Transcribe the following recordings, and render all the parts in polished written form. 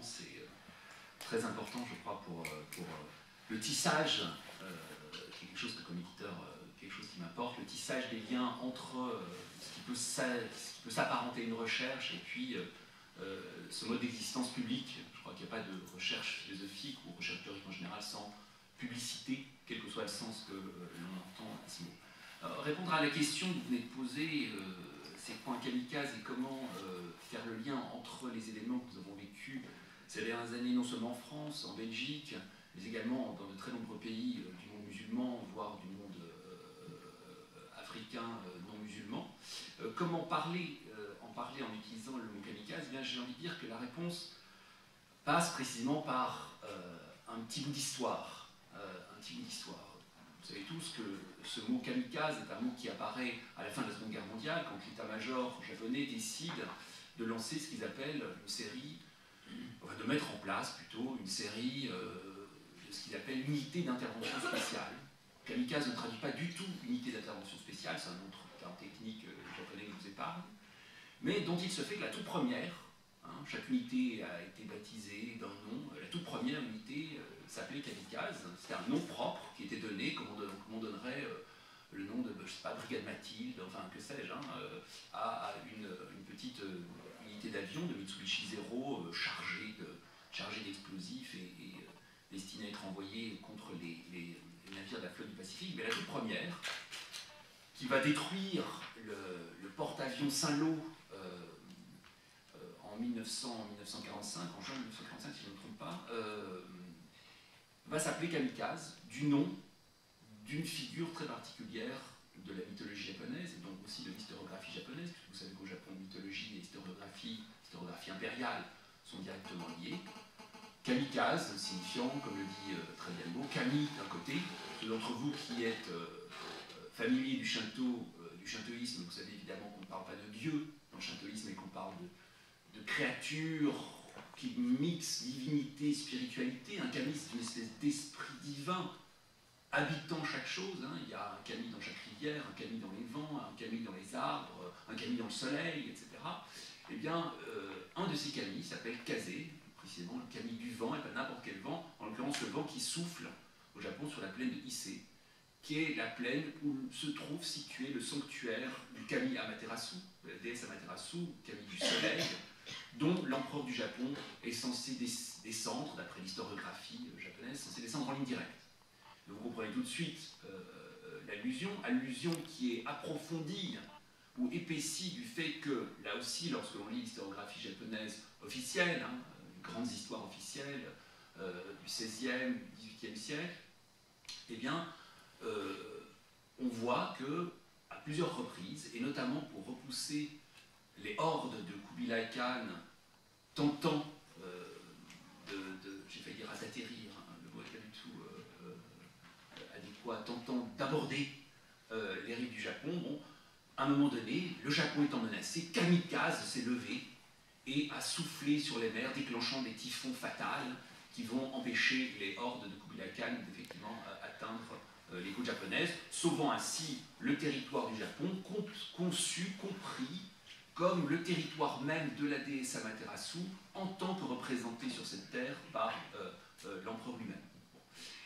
c'est très important, je crois, pour le tissage, qui est quelque chose que comme éditeur, quelque chose qui m'importe, le tissage des liens entre ce qui peut s'apparenter à une recherche et puis ce mode d'existence publique. Je crois qu'il n'y a pas de recherche philosophique ou recherche théorique en général sans publicité, quel que soit le sens que l'on entend à ce mot. Répondre à la question que vous venez de poser, c'est quoi un kamikaze et comment faire le lien entre les éléments que nous avons vécus ces dernières années, non seulement en France, en Belgique, mais également dans de très nombreux pays du monde musulman, voire du monde africain non musulman. Comment en parler en utilisant le mot kamikaze? Eh bien, j'ai envie de dire que la réponse passe précisément par un petit bout d'histoire. Vous savez tous que ce mot kamikaze est un mot qui apparaît à la fin de la Seconde Guerre mondiale, quand l'état-major japonais décide de lancer ce qu'ils appellent une série, enfin de mettre en place plutôt une série de ce qu'ils appellent unité d'intervention spéciale. Kamikaze ne traduit pas du tout unité d'intervention spéciale, c'est un autre terme technique japonais que je vous épargne, mais dont il se fait que la toute première, chaque unité a été baptisée d'un nom, la toute première unité s'appelait kamikaze, c'était un nom propre qui était donné, comme on donnerait le nom de, je sais pas, Brigade Mathilde, enfin que sais-je, à une petite unité d'avion de Mitsubishi Zero chargée d'explosifs et destinée à être envoyée contre les navires de la flotte du Pacifique. Mais la toute première, qui va détruire le porte-avions Saint-Lô en 1945, en juin 1945 si je ne me trompe pas, va s'appeler kamikaze, du nom d'une figure très particulière de la mythologie japonaise et donc aussi de l'historiographie japonaise, puisque vous savez qu'au Japon, mythologie et historiographie impériale sont directement liées. Kamikaze, signifiant, comme le dit très bien le mot, kami d'un côté. Ceux d'entre vous qui êtes familiers du shintoïsme, vous savez évidemment qu'on ne parle pas de Dieu dans le shintoïsme, mais qu'on parle de créatures qui mixent divinité, spiritualité. Un kami, c'est une espèce d'esprit divin habitant chaque chose. Il y a un kami dans chaque rivière, un kami dans les vents, un kami dans les arbres, un kami dans le soleil, etc. Eh bien, un de ces kami s'appelle kaze, précisément le kami du vent, et pas n'importe quel vent, en l'occurrence le vent qui souffle au Japon sur la plaine de Ise, qui est la plaine où se trouve situé le sanctuaire du kami Amaterasu, de la déesse Amaterasu, kami du soleil, dont l'empereur du Japon est censé descendre, d'après l'historiographie japonaise, censé descendre en ligne directe. Donc vous comprenez tout de suite allusion qui est approfondie ou épaissie du fait que, là aussi, lorsque l'on lit l'historiographie japonaise officielle, les grandes histoires officielles du XVIe, du XVIIIe siècle, eh bien, on voit que, à plusieurs reprises, et notamment pour repousser les hordes de Kubilai Khan tentant j'ai failli dire d'atterrir, le mot n'est pas du tout adéquat, tentant d'aborder les rives du Japon, bon, à un moment donné, le Japon étant menacé, kamikaze s'est levé et a soufflé sur les mers, déclenchant des typhons fatals qui vont empêcher les hordes de Kubilai Khan d'effectivement atteindre les côtes japonaises, sauvant ainsi le territoire du Japon, conçu, compris comme le territoire même de la déesse Amaterasu, en tant que représenté sur cette terre par l'empereur lui-même.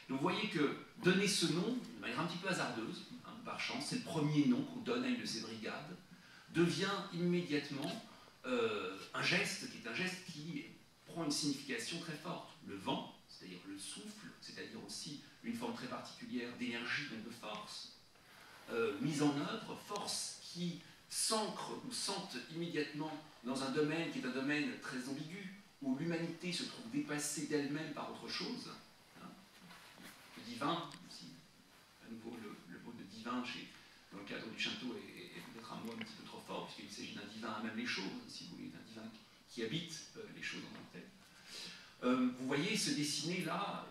Donc vous voyez que donner ce nom, de manière un petit peu hasardeuse, par chance, c'est le premier nom qu'on donne à une de ces brigades, devient immédiatement un geste qui prend une signification très forte. Le vent, c'est-à-dire le souffle, c'est-à-dire aussi une forme très particulière d'énergie, donc de force, mise en œuvre, force qui s'ancre ou sente immédiatement dans un domaine qui est un domaine très ambigu, où l'humanité se trouve dépassée d'elle-même par autre chose. Le divin, aussi, à nouveau le mot de divin dans le cadre du Shinto est peut-être un mot un petit peu trop fort, puisqu'il s'agit d'un divin à même les choses, si vous voulez, d'un divin qui habite les choses en tant que telles. Vous voyez se dessiner là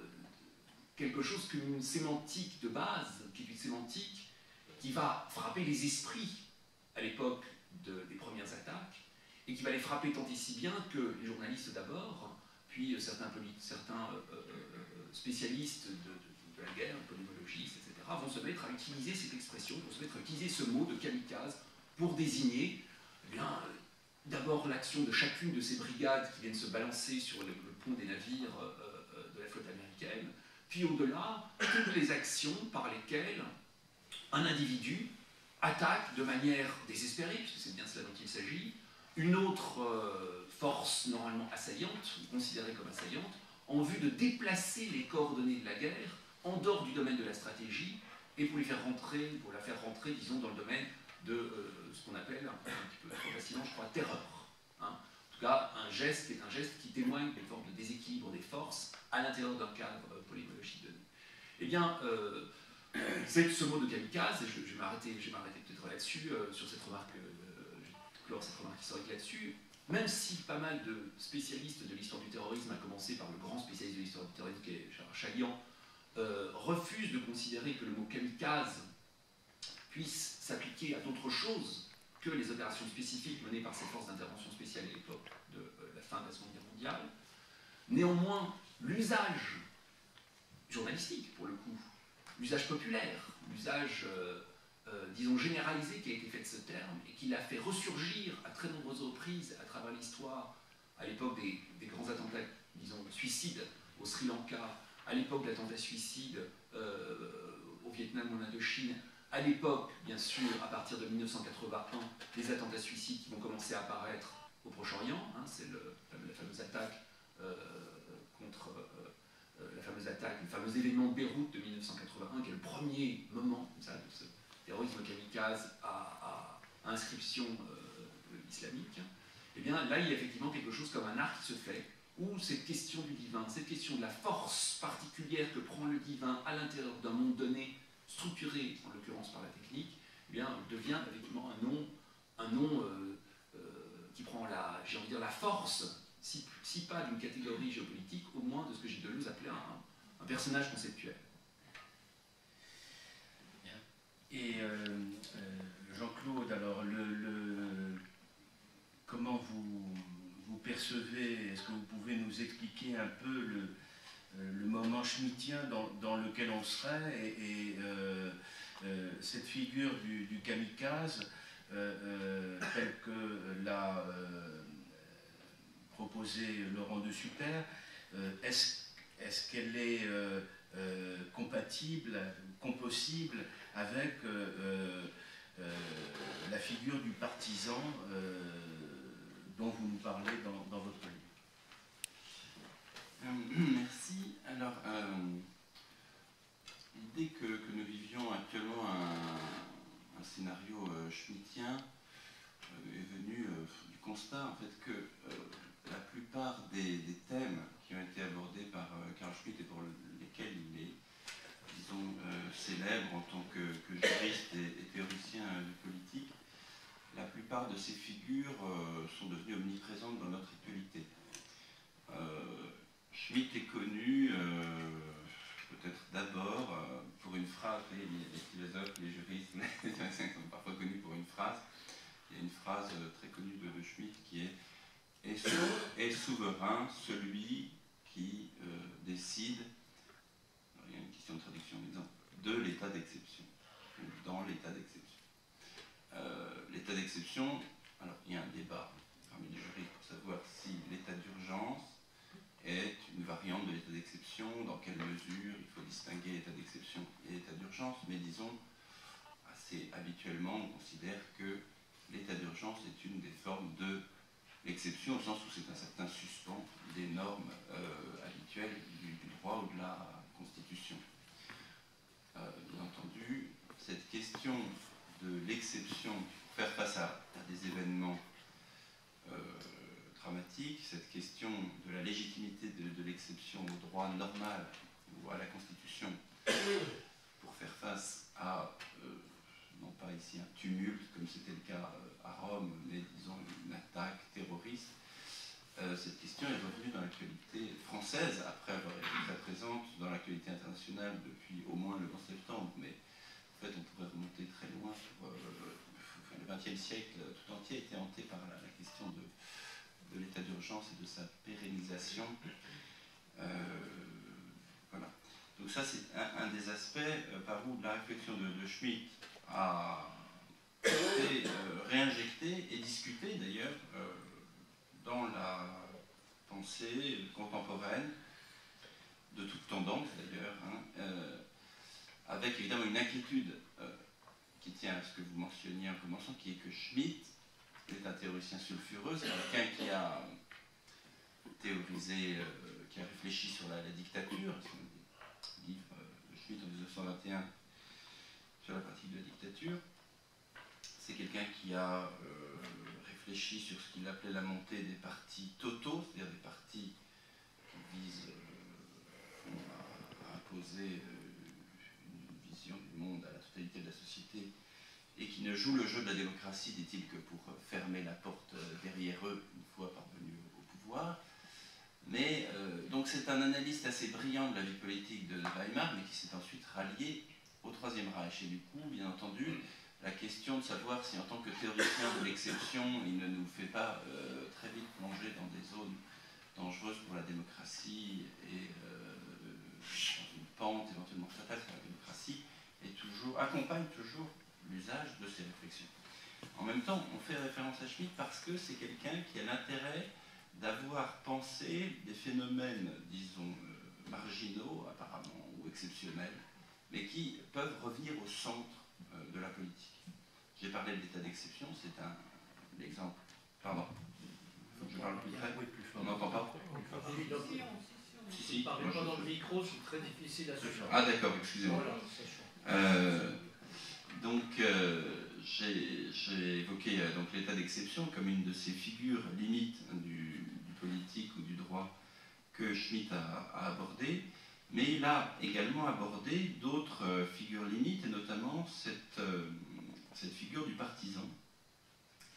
quelque chose comme une sémantique de base, qui est une sémantique qui va frapper les esprits à l'époque des premières attaques, et qui va les frapper tant et si bien que les journalistes d'abord, puis certains spécialistes de la guerre, polémologistes, etc., vont se mettre à utiliser cette expression, vont se mettre à utiliser ce mot de kamikaze pour désigner d'abord l'action de chacune de ces brigades qui viennent se balancer sur le compte des navires de la flotte américaine, puis au-delà, toutes les actions par lesquelles un individu attaque de manière désespérée, puisque c'est bien cela dont il s'agit, une autre force normalement assaillante, ou considérée comme assaillante, en vue de déplacer les coordonnées de la guerre en dehors du domaine de la stratégie et pour la faire rentrer, disons, dans le domaine de ce qu'on appelle, un petit peu trop facilement, je crois, terreur. Hein. En tout cas, un geste qui témoigne d'une forme de déséquilibre des forces à l'intérieur d'un cadre polémologique donné. Eh bien, c'est ce mot de kamikaze, et je vais m'arrêter peut-être là-dessus, sur cette remarque, je vais clore cette remarque historique là-dessus, même si pas mal de spécialistes de l'histoire du terrorisme, à commencer par le grand spécialiste de l'histoire du terrorisme qui est Gérard Chaliand, refusent de considérer que le mot kamikaze puisse s'appliquer à d'autres choses que les opérations spécifiques menées par ces forces d'intervention spéciale à l'époque de la fin de la Seconde Guerre mondiale. Néanmoins, l'usage journalistique, pour le coup, l'usage populaire, l'usage, disons, généralisé qui a été fait de ce terme et qui l'a fait ressurgir à très nombreuses reprises à travers l'histoire, à l'époque des grands attentats, disons, suicides au Sri Lanka, à l'époque de l'attentat suicide au Vietnam ou en Indochine, à l'époque, bien sûr, à partir de 1981, des attentats suicides qui vont commencer à apparaître au Proche-Orient, hein, c'est la fameuse attaque le fameux événement de Beyrouth de 1981, qui est le premier moment ça, de ce terrorisme kamikaze à inscription islamique. Eh bien, là, il y a effectivement quelque chose comme un art qui se fait, où cette question du divin, cette question de la force particulière que prend le divin à l'intérieur d'un monde donné, structuré, en l'occurrence par la technique, eh bien, devient effectivement un nom qui prend j'ai envie de dire, la force, si pas d'une catégorie géopolitique, au moins de ce que Gilles Deleuze appelait un personnage conceptuel. Et Jean-Claude, alors, comment vous percevez, est-ce que vous pouvez nous expliquer un peu le moment schmittien dans lequel on serait et cette figure du kamikaze telle que l'a proposé Laurent de Super, est-ce qu'elle est compatible, compossible avec la figure du partisan dont vous nous parlez dans votre livre? Merci. Alors, l'idée que nous vivions actuellement un scénario schmittien est venue du constat en fait que la plupart des thèmes qui ont été abordés par Carl Schmitt et pour lesquels il est, disons, célèbre en tant que juriste et théoricien du politique, la plupart de ces figures sont devenues omniprésentes dans notre actualité. Schmitt est connu peut-être d'abord pour une phrase, les philosophes, les juristes sont parfois connus pour une phrase. Il y a une phrase très connue de Schmitt qui est « Est souverain celui qui décide », il y a une question de traduction, exemple, de l'état d'exception, dans l'état d'exception. L'état d'exception, alors il y a un débat parmi les juristes pour savoir si l'état d'urgence est une variante de l'état d'exception, dans quelle mesure il faut distinguer l'état d'exception et l'état d'urgence, mais disons, assez habituellement, on considère que l'état d'urgence est une des formes de l'exception, au sens où c'est un certain suspens des normes habituelles du droit ou de la Constitution. Bien entendu, cette question de l'exception pour faire face à des événements dramatiques, cette question de la légitimité de l'exception au droit normal ou à la Constitution pour faire face à, non pas ici un tumulte comme c'était le cas à Rome, mais disons une attaque terroriste, cette question est revenue dans l'actualité française après avoir été très présente dans l'actualité internationale depuis au moins le 11 septembre, mais en fait on pourrait remonter très loin sur le XXe siècle tout entier a été hanté par la question de l'état d'urgence et de sa pérennisation. Voilà. Donc ça c'est un des aspects par où la réflexion de Schmitt a été réinjectée et discutée d'ailleurs dans la pensée pensée contemporaine, de toute tendance d'ailleurs, avec évidemment une inquiétude qui tient à ce que vous mentionniez en commençant, qui est que Schmitt est un théoricien sulfureux, c'est quelqu'un qui a théorisé, qui a réfléchi sur la dictature, son livre de Schmitt en 1921 sur la pratique de la dictature. C'est quelqu'un qui a réfléchi sur ce qu'il appelait la montée des partis totaux, c'est-à-dire des partis qui visent à imposer une vision du monde à la totalité de la société et qui ne jouent le jeu de la démocratie, dit-il, que pour fermer la porte derrière eux une fois parvenus au pouvoir. Mais donc c'est un analyste assez brillant de la vie politique de Weimar, mais qui s'est ensuite rallié au Troisième Reich. Et du coup, bien entendu, la question de savoir si en tant que théoricien de l'exception, il ne nous fait pas très vite plonger dans des zones dangereuses pour la démocratie et dans une pente éventuellement fatale pour la démocratie, accompagne toujours l'usage de ces réflexions. En même temps, on fait référence à Schmitt parce que c'est quelqu'un qui a l'intérêt d'avoir pensé des phénomènes, disons, marginaux apparemment, ou exceptionnels, mais qui peuvent revenir au centre de la politique. J'ai parlé de l'état d'exception, c'est un exemple. Pardon. Je parle plus près. On n'entend pas. Si. Parler pas dans le micro, c'est très difficile à se faire. Ah d'accord, excusez-moi. Voilà, donc j'ai évoqué donc l'état d'exception comme une de ces figures limites du politique ou du droit que Schmitt a abordé, mais il a également abordé d'autres figures limites, et notamment cette figure du partisan,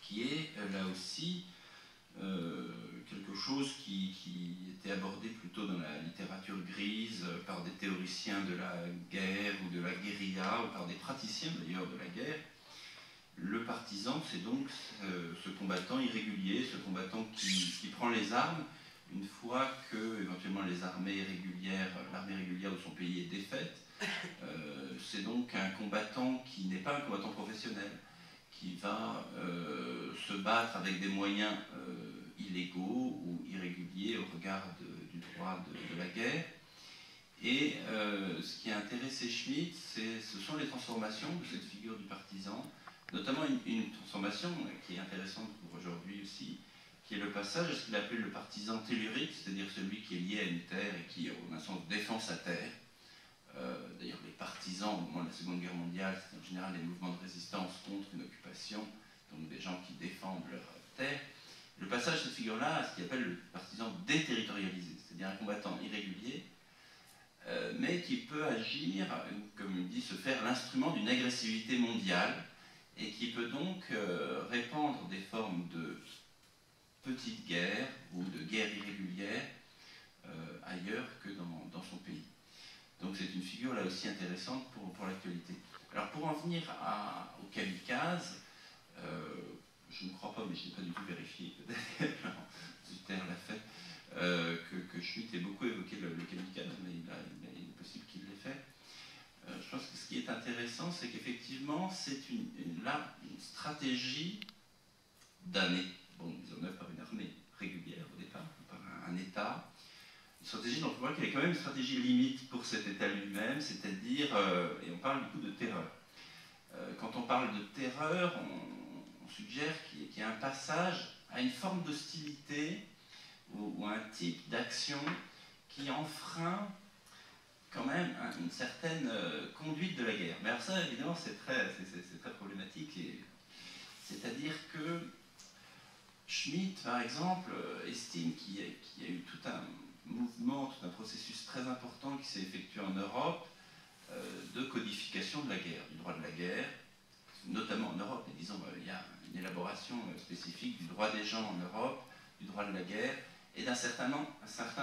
qui est là aussi quelque chose qui était abordé plutôt dans la littérature grise par des théoriciens de la guerre ou de la guérilla, ou par des praticiens d'ailleurs de la guerre. Le partisan, c'est donc ce combattant irrégulier, ce combattant qui prend les armes une fois que éventuellement l'armée régulière de son pays est défaite. C'est donc un combattant qui n'est pas un combattant professionnel, qui va se battre avec des moyens illégaux ou irréguliers au regard du droit de la guerre. Et ce qui a intéressé Schmitt, ce sont les transformations de cette figure du partisan, notamment une transformation qui est intéressante pour aujourd'hui aussi, qui est le passage à ce qu'il appelle le partisan tellurique, c'est-à-dire celui qui est lié à une terre et qui, en un sens, défend sa terre. D'ailleurs, les partisans, au moment de la Seconde Guerre mondiale, c'est en général des mouvements de résistance contre une occupation, donc des gens qui défendent leur terre. Le passage de cette figure-là à ce qu'il appelle le partisan déterritorialisé, c'est-à-dire un combattant irrégulier, mais qui peut agir, comme il dit, se faire l'instrument d'une agressivité mondiale, et qui peut donc répandre des formes de petites guerres ou de guerres irrégulières ailleurs que dans son pays. Donc c'est une figure là aussi intéressante pour l'actualité. Alors pour en venir au kamikaze, je ne crois pas, mais je n'ai pas du tout vérifié, peut-être, Zutter l'a fait, que Schmitt ait beaucoup évoqué le kamikaze, mais il est possible qu'il l'ait fait. Je pense que ce qui est intéressant, c'est qu'effectivement, c'est une stratégie d'année, mise en œuvre par une armée régulière au départ, par un État. Une stratégie dont on voit qu'elle est quand même une stratégie limite pour cet État lui-même, c'est-à-dire, et on parle du coup de terreur. Quand on parle de terreur, on suggère qu'il y a un passage à une forme d'hostilité ou un type d'action qui enfreint quand même une certaine conduite de la guerre. Mais alors ça, évidemment, c'est très problématique, c'est-à-dire que Schmitt, par exemple, estime qu'il y a eu tout un mouvement, tout un processus très important qui s'est effectué en Europe de codification de la guerre, du droit de la guerre, notamment en Europe. Et disons, il y a une élaboration spécifique du droit des gens en Europe, du droit de la guerre, et d'un certain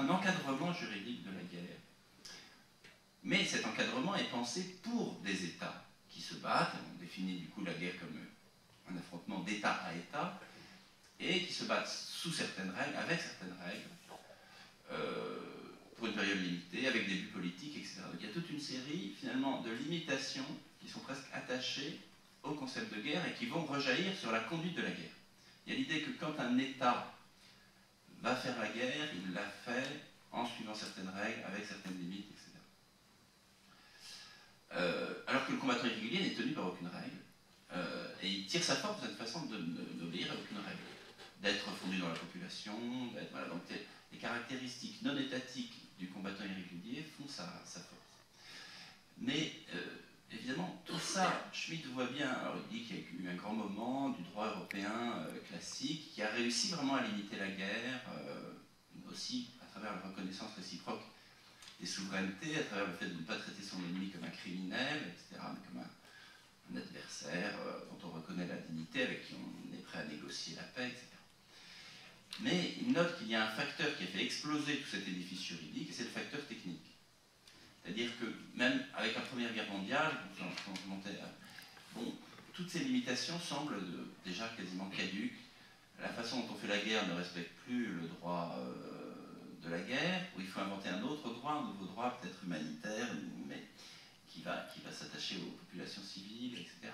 encadrement juridique de la guerre. Mais cet encadrement est pensé pour des États qui se battent, on définit du coup la guerre comme un affrontement d'État à État, et qui se battent sous certaines règles, avec certaines règles, pour une période limitée, avec des buts politiques, etc. Donc il y a toute une série, finalement, de limitations qui sont presque attachées au concept de guerre et qui vont rejaillir sur la conduite de la guerre. Il y a l'idée que quand un État va faire la guerre, il l'a fait en suivant certaines règles, avec certaines limites, etc. Alors que le combattant irrégulier n'est tenu par aucune règle, et il tire sa force de cette façon d'obéir à aucune règle, d'être fondu dans la population, voilà, donc les caractéristiques non étatiques du combattant irrégulier font sa force. Mais évidemment, tout ça, Schmitt voit bien, alors il dit qu'il y a eu un grand moment du droit européen classique qui a réussi vraiment à limiter la guerre, aussi à travers la reconnaissance réciproque des souverainetés, à travers le fait de ne pas traiter son ennemi comme un criminel, etc., mais comme un adversaire dont on reconnaît la dignité, avec qui on est prêt à négocier la paix, etc. Mais il note qu'il y a un facteur qui a fait exploser tout cet édifice juridique, et c'est le facteur technique. C'est-à-dire que même avec la Première Guerre mondiale, quand je montais, bon, toutes ces limitations semblent déjà quasiment caduques. La façon dont on fait la guerre ne respecte plus le droit de la guerre, où il faut inventer un autre droit, un nouveau droit peut-être humanitaire, mais qui va s'attacher aux populations civiles, etc.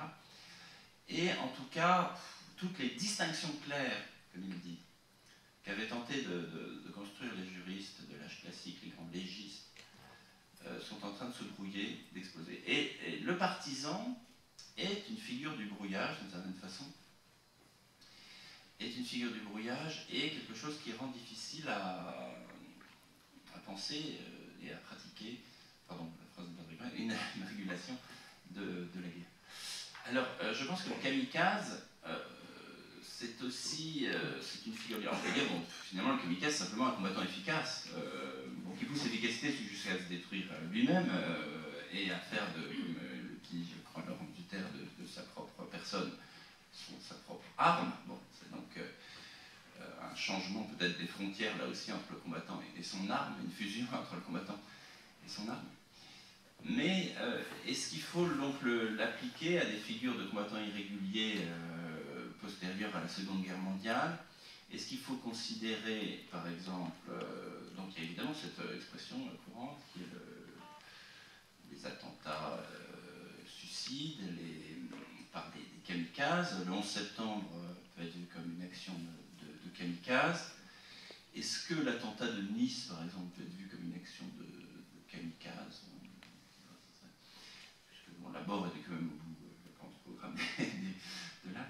Et en tout cas, toutes les distinctions claires, comme il dit, qu'avaient tenté de construire les juristes de l'âge classique, les grands légistes, sont en train de se brouiller, d'exploser. Et le partisan est une figure du brouillage, d'une certaine façon, est une figure du brouillage et quelque chose qui rend difficile à penser et à pratiquer, pardon, la phrase de Baudrillard, une régulation de la guerre. Alors, je pense que le kamikaze, c'est aussi c'est une figure. Alors, on peut dire, bon, finalement, le kamikaze, c'est simplement un combattant efficace, qui pousse l'efficacité jusqu'à se détruire lui-même et à faire comme le dit, je crois, Laurent Duter, de sa propre personne, sa propre arme. Bon, c'est donc un changement peut-être des frontières, là aussi, entre le combattant et son arme, une fusion entre le combattant et son arme. Mais est-ce qu'il faut donc l'appliquer à des figures de combattants irréguliers postérieures à la Seconde Guerre mondiale? Est-ce qu'il faut considérer, par exemple, donc il y a évidemment cette expression courante qui est les attentats suicides par des kamikazes. Le 11 septembre peut être vu comme une action de kamikaze. Est-ce que l'attentat de Nice, par exemple, peut être vu comme une action de kamikaze? Puisque bon, la mort était quand même au bout, je pense, du programme de là.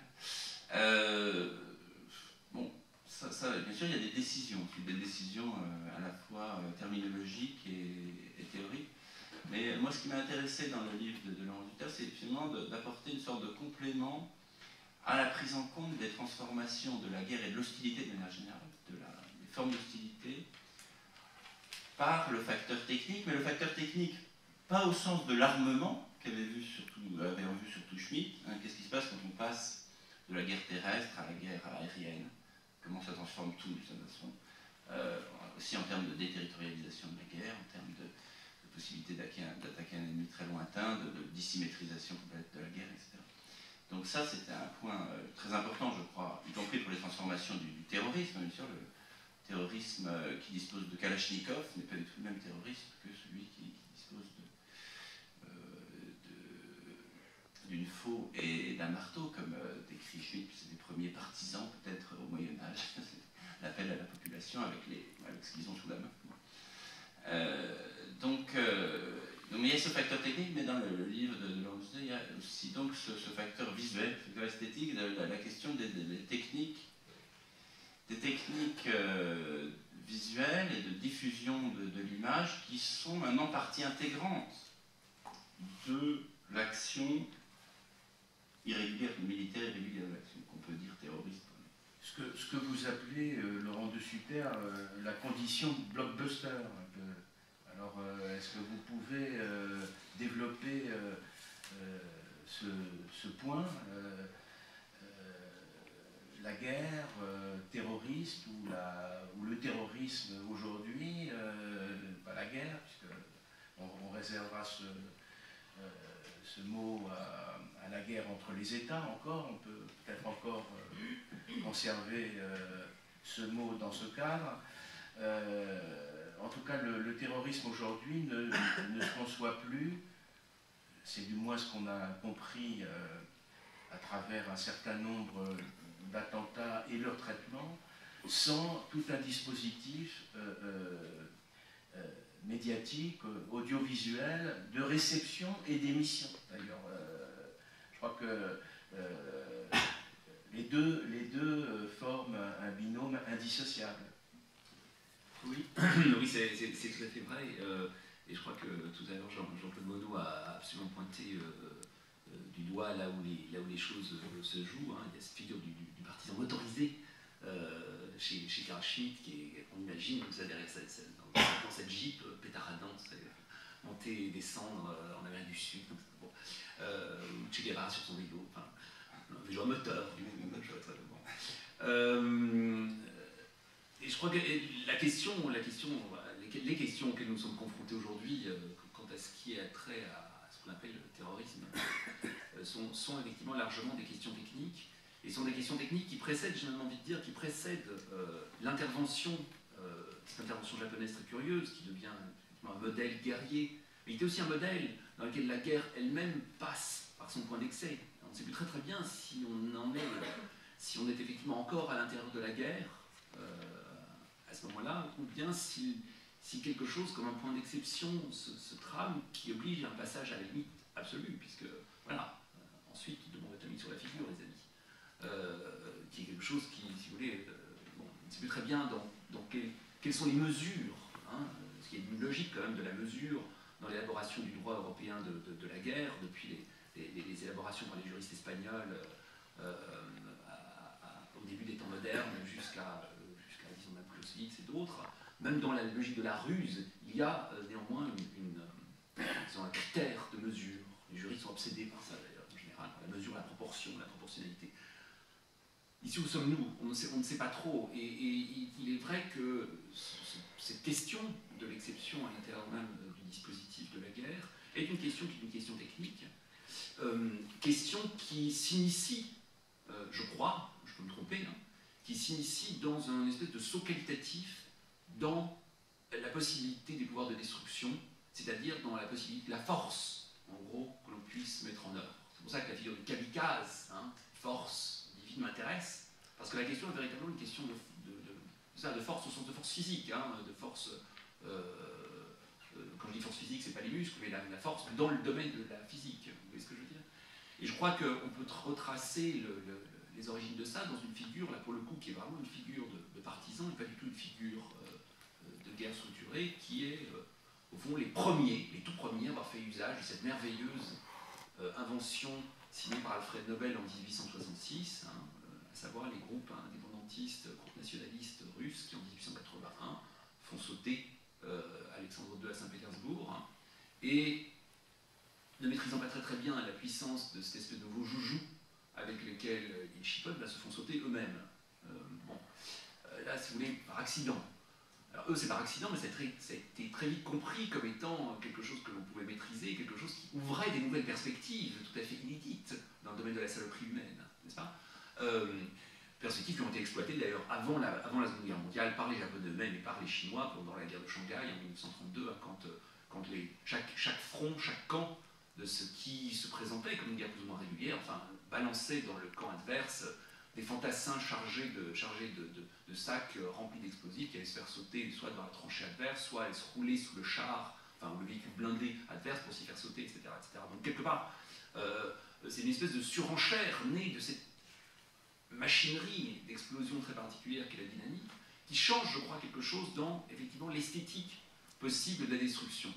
Bon, ça, bien sûr, il y a des décisions à la fois terminologiques et théoriques. Mais moi, ce qui m'a intéressé dans le livre de Laurent Duter, c'est finalement d'apporter une sorte de complément à la prise en compte des transformations de la guerre et de l'hostilité de manière générale, des formes d'hostilité, par le facteur technique, mais le facteur technique, pas au sens de l'armement, avait en vue surtout Schmitt. Hein, qu'est-ce qui se passe quand on passe de la guerre terrestre à la guerre aérienne? Comment ça transforme tout, de toute façon, aussi en termes de déterritorialisation de la guerre, en termes de possibilité d'attaquer un ennemi très lointain, de dissymétrisation complète de la guerre, etc. Donc ça, c'était un point très important, je crois, y compris pour les transformations du terrorisme. Bien sûr, le terrorisme qui dispose de Kalachnikov n'est pas du tout le même terrorisme que celui qui dispose d'une faux et d'un marteau, comme décrit Schmitt, c'est des premiers partisans, peut-être au Moyen-Âge, l'appel à la population avec ce qu'ils ont sous la main. Donc, il y a ce facteur technique, mais dans le livre de Laurent Duter, il y a aussi donc ce facteur visuel, ce facteur esthétique, la question des techniques visuelles et de diffusion de l'image qui sont maintenant partie intégrante de l'action irrégulière, militaire irrégulière, l'action qu'on peut dire terroriste. Ce que vous appelez, Laurent Duter, la condition blockbuster. Alors, est-ce que vous pouvez développer ce point, la guerre terroriste ou le terrorisme aujourd'hui, pas la guerre, puisqu'on réservera ce mot à la guerre entre les États encore, on peut peut-être encore conserver ce mot dans ce cadre. En tout cas, le terrorisme aujourd'hui ne se conçoit plus, c'est du moins ce qu'on a compris à travers un certain nombre d'attentats et leur traitement, sans tout un dispositif médiatique, audiovisuel, de réception et d'émission. D'ailleurs, je crois que les deux forment un binôme indissociable. Oui, oui, c'est tout à fait vrai. Et je crois que tout à l'heure, Jean-Claude Monod a absolument pointé du doigt là où les choses se jouent. Hein. Il y a cette figure du partisan motorisé chez Carl Schmitt, on imagine, comme ça, derrière dans cette Jeep pétaradante, monter et descendre en Amérique du Sud. Bon. Che Guevara sur son vélo, enfin, un vélo à moteur, du même bon. Et je crois que les questions auxquelles nous sommes confrontés aujourd'hui, quant à ce qui a trait à ce qu'on appelle le terrorisme, sont effectivement largement des questions techniques, et sont des questions techniques qui précèdent, j'ai même envie de dire, qui précèdent l'intervention, cette intervention japonaise très curieuse, qui devient un modèle guerrier, mais qui était aussi un modèle dans lequel la guerre elle-même passe par son point d'excès. On ne sait plus très bien si on est effectivement encore à l'intérieur de la guerre, à ce moment-là, ou bien si quelque chose comme un point d'exception se trame qui oblige à un passage à la limite absolue, puisque, voilà, ensuite, il demande atomique sur la figure, les amis, qui est quelque chose qui, si vous voulez, bon, on ne sait plus très bien quelles sont les mesures, hein, parce qu'il y a une logique quand même de la mesure dans l'élaboration du droit européen de la guerre, depuis les élaborations par les juristes espagnols au début des temps modernes, jusqu'à disons, même Clausewitz et d'autres. Même dans la logique de la ruse, il y a néanmoins un critère de mesure. Les juristes sont obsédés par ça d'ailleurs, en général, par la mesure, la proportion, la proportionnalité. Ici où sommes-nous? On ne sait pas trop. Et il est vrai que cette question de l'exception à l'intérieur même du dispositif de la guerre est une question technique, question qui s'initie, je crois, je peux me tromper, hein, qui s'initie dans un espèce de saut qualitatif dans la possibilité des pouvoirs de destruction, c'est-à-dire dans la possibilité, la force, en gros, que l'on puisse mettre en œuvre. C'est pour ça que la figure du kamikaze, hein, force divine, m'intéresse, parce que la question est véritablement une question de force au sens de force physique, hein, de force, quand je dis force physique, c'est pas les muscles, mais la force dans le domaine de la physique, vous voyez ce que je veux dire? Et je crois qu'on peut retracer les origines de ça dans une figure, là pour le coup, qui est vraiment une figure de partisan, et pas du tout une figure de guerre structurée, qui est, au fond, les tout premiers à avoir fait usage de cette merveilleuse invention signée par Alfred Nobel en 1866, hein, à savoir les groupes indépendantistes, groupes nationalistes russes, qui en 1881 font sauter Alexandre II à Saint-Pétersbourg, hein, et ne maîtrisant pas très bien la puissance de cette espèce de nouveau joujou avec lesquels ils chipotent, se font sauter eux-mêmes. Là, si vous voulez, par accident. Alors eux, c'est par accident, mais ça a été très vite compris comme étant quelque chose que l'on pouvait maîtriser, quelque chose qui ouvrait des nouvelles perspectives tout à fait inédites dans le domaine de la saloperie humaine, n'est-ce pas? Perspectives qui ont été exploitées d'ailleurs avant la Seconde Guerre mondiale par les Japonais eux-mêmes et par les Chinois pendant la guerre de Shanghai en 1932, quand chaque front, chaque camp de ce qui se présentait comme une guerre plus ou moins régulière, enfin, balançait dans le camp adverse des fantassins chargés de sacs remplis d'explosifs qui allaient se faire sauter soit dans la tranchée adverse, soit allaient se rouler sous le char, enfin, le véhicule blindé adverse pour s'y faire sauter, etc., etc. Donc, quelque part, c'est une espèce de surenchère née de cette machinerie d'explosion très particulière qu'est la dynamique, qui change, je crois, quelque chose dans, effectivement, l'esthétique possible de la destruction.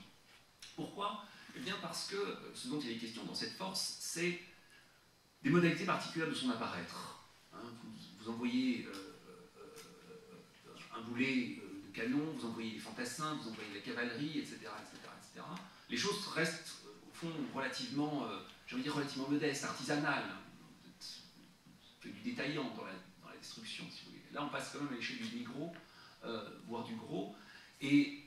Pourquoi? Eh bien parce que ce dont il est question dans cette force, c'est des modalités particulières de son apparaître. Hein, vous envoyez un boulet de canon, vous envoyez des fantassins, vous envoyez la cavalerie, etc., etc., etc. Les choses restent, au fond, relativement, j'ai envie de dire, relativement modestes, artisanales, du détaillant dans la destruction, si vous voulez. Là, on passe quand même à l'échelle du micro, voire du gros, et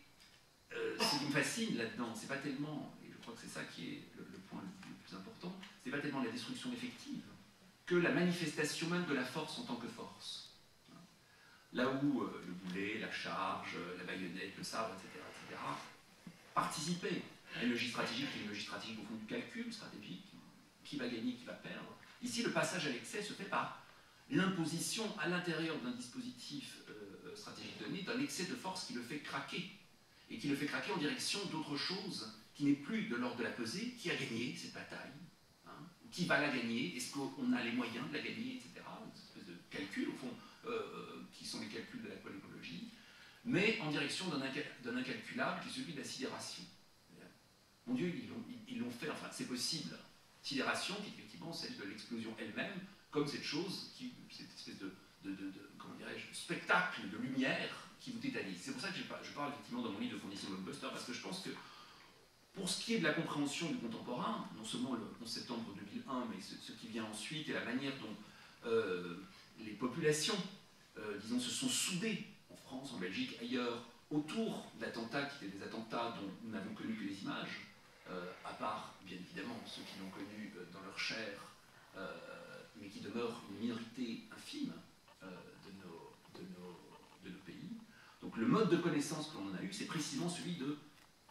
ce qui me fascine là-dedans, c'est pas tellement, et je crois que c'est ça qui est le point le plus important, c'est pas tellement la destruction effective que la manifestation même de la force en tant que force. Là où le boulet, la charge, la baïonnette, le sabre, etc., participaient à une logique stratégique qui est une logique stratégique au fond du calcul stratégique, qui va gagner, qui va perdre. Ici, le passage à l'excès se fait par l'imposition à l'intérieur d'un dispositif stratégique donné d'un excès de force qui le fait craquer, et qui le fait craquer en direction d'autre chose qui n'est plus de l'ordre de la pesée, qui a gagné cette bataille, hein, qui va la gagner, est-ce qu'on a les moyens de la gagner, etc. Une espèce de calcul, au fond, qui sont les calculs de la polémologie, mais en direction d'un incalculable qui est celui de la sidération. Mon Dieu, ils l'ont fait, enfin c'est possible. Sidération qui est effectivement celle de l'explosion elle-même, comme cette chose, cette espèce de comment dirais-je, spectacle de lumière qui vous tétanise. C'est pour ça que je parle effectivement dans mon livre de Conditions Blockbuster, parce que je pense que pour ce qui est de la compréhension du contemporain, non seulement le 11 septembre 2001, mais ce qui vient ensuite et la manière dont les populations, disons, se sont soudées en France, en Belgique, ailleurs, autour d'attentats qui étaient des attentats dont nous n'avons connu que les images, à part, bien évidemment, ceux qui l'ont connu dans leur chair, mais qui demeurent une minorité infime de nos pays. Donc le mode de connaissance que l'on en a eu, c'est précisément celui de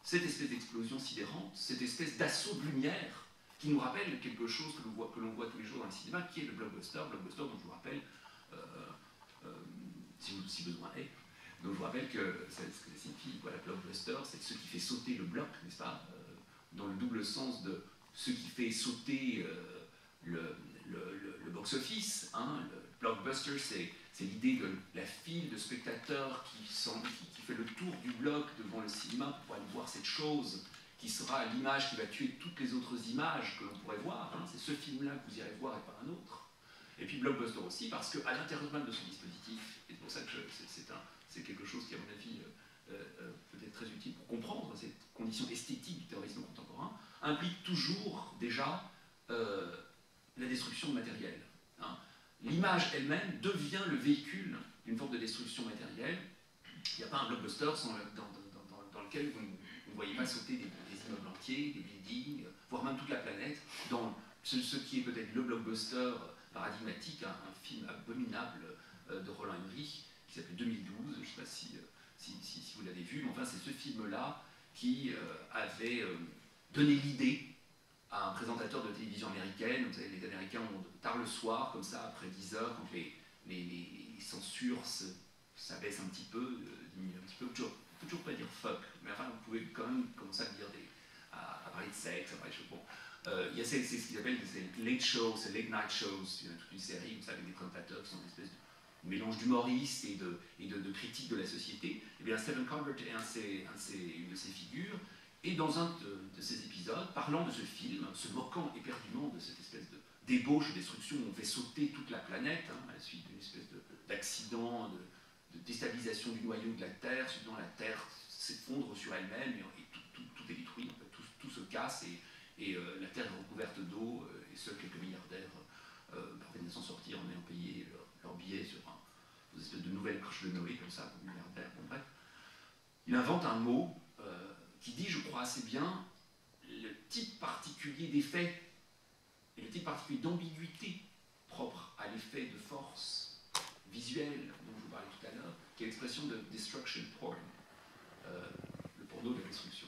cette espèce d'explosion sidérante, cette espèce d'assaut de lumière qui nous rappelle quelque chose que l'on voit tous les jours dans le cinéma, qui est le blockbuster dont je vous rappelle, si besoin est, donc je vous rappelle que ce que ça signifie, voilà, blockbuster, c'est ce qui fait sauter le bloc, n'est-ce pas, dans le double sens de ce qui fait sauter le box-office, hein. Le blockbuster, c'est l'idée de la file de spectateurs qui fait le tour du bloc devant le cinéma pour aller voir cette chose qui sera l'image qui va tuer toutes les autres images que l'on pourrait voir, hein. C'est ce film-là que vous irez voir et pas un autre. Et puis blockbuster aussi, parce qu'à l'intérieur même de son dispositif, et c'est pour ça que c'est quelque chose qui, à mon avis, peut être très utile pour comprendre cette condition esthétique du terrorisme contemporain, implique toujours déjà la destruction matérielle. Hein. L'image elle-même devient le véhicule d'une forme de destruction matérielle. Il n'y a pas un blockbuster dans lequel vous ne voyez pas sauter des immeubles entiers, des buildings, voire même toute la planète, dans ce qui est peut-être le blockbuster paradigmatique, un film abominable de Roland Emmerich, qui s'appelle 2012, je ne sais pas si vous l'avez vu, mais enfin c'est ce film-là qui avait donné l'idée à un présentateur de télévision américaine. Vous savez, les Américains ont tard le soir, comme ça, après 10 heures, quand les censures s'abaissent un petit peu, diminuent un petit peu, toujours pas dire fuck, mais enfin vous pouvez quand même commencer à dire à parler de sexe, à parler de choses. Bon. Il y a c'est ce qu'ils appellent des late shows, c'est late night shows, il y a toute une série comme ça, avec des présentateurs qui sont une espèce de mélange d'humoristes et de critiques de la société. Et bien Stephen Colbert est une de ces figures, et dans un de ces épisodes, parlant de ce film, se moquant éperdument de cette espèce de débauche, de destruction où on fait sauter toute la planète, hein, à la suite d'une espèce d'accident, de déstabilisation du noyau de la Terre, suivant la Terre s'effondre sur elle-même et tout est détruit, en fait, tout se casse et la Terre est recouverte d'eau et seuls quelques milliardaires parviennent à s'en sortir en ayant payé leur billet sur une espèce de nouvelle cruche de Noé, comme ça, pour milliardaires. Bon, bref. Il invente un mot qui dit, je crois assez bien, le type particulier d'effet et le type particulier d'ambiguïté propre à l'effet de force visuelle dont je vous parlais tout à l'heure, qui est l'expression de destruction porn, le porno de la destruction.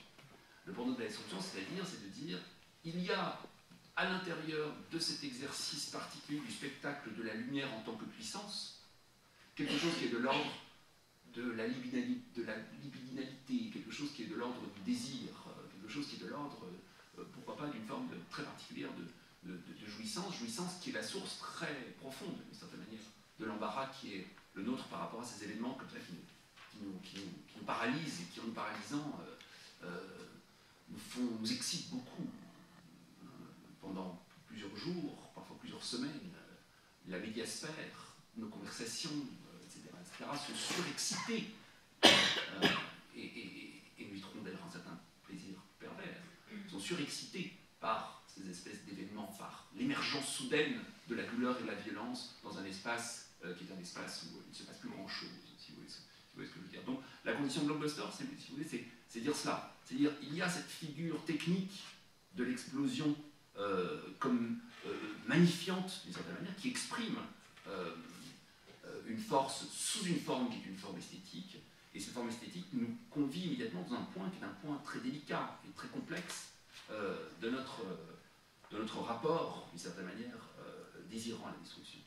Le porno de la destruction, c'est de dire, il y a à l'intérieur de cet exercice particulier du spectacle de la lumière en tant que puissance, quelque chose qui est de l'ordre de la libidinalité, quelque chose qui est de l'ordre du désir, quelque chose qui est de l'ordre, pourquoi pas, d'une forme très particulière de jouissance qui est la source très profonde, d'une certaine manière, de l'embarras qui est le nôtre par rapport à ces événements comme ça qui nous paralysent et qui, en nous paralysant, nous excitent beaucoup pendant plusieurs jours, parfois plusieurs semaines. La médiasphère, nos conversations, etc., sont surexcités et nous y trouvons d'ailleurs un certain plaisir pervers, sont surexcités par ces espèces d'événements, par l'émergence soudaine de la douleur et de la violence dans un espace qui est un espace où il ne se passe plus grand-chose, si vous voyez ce que je veux dire. Donc la condition blockbuster, si vous voulez, c'est dire cela. C'est-à-dire il y a cette figure technique de l'explosion comme magnifiante, d'une certaine manière, qui exprime une force sous une forme qui est une forme esthétique, et cette forme esthétique nous convie immédiatement dans un point qui est un point très délicat et très complexe de notre rapport, d'une certaine manière, désirant à la destruction.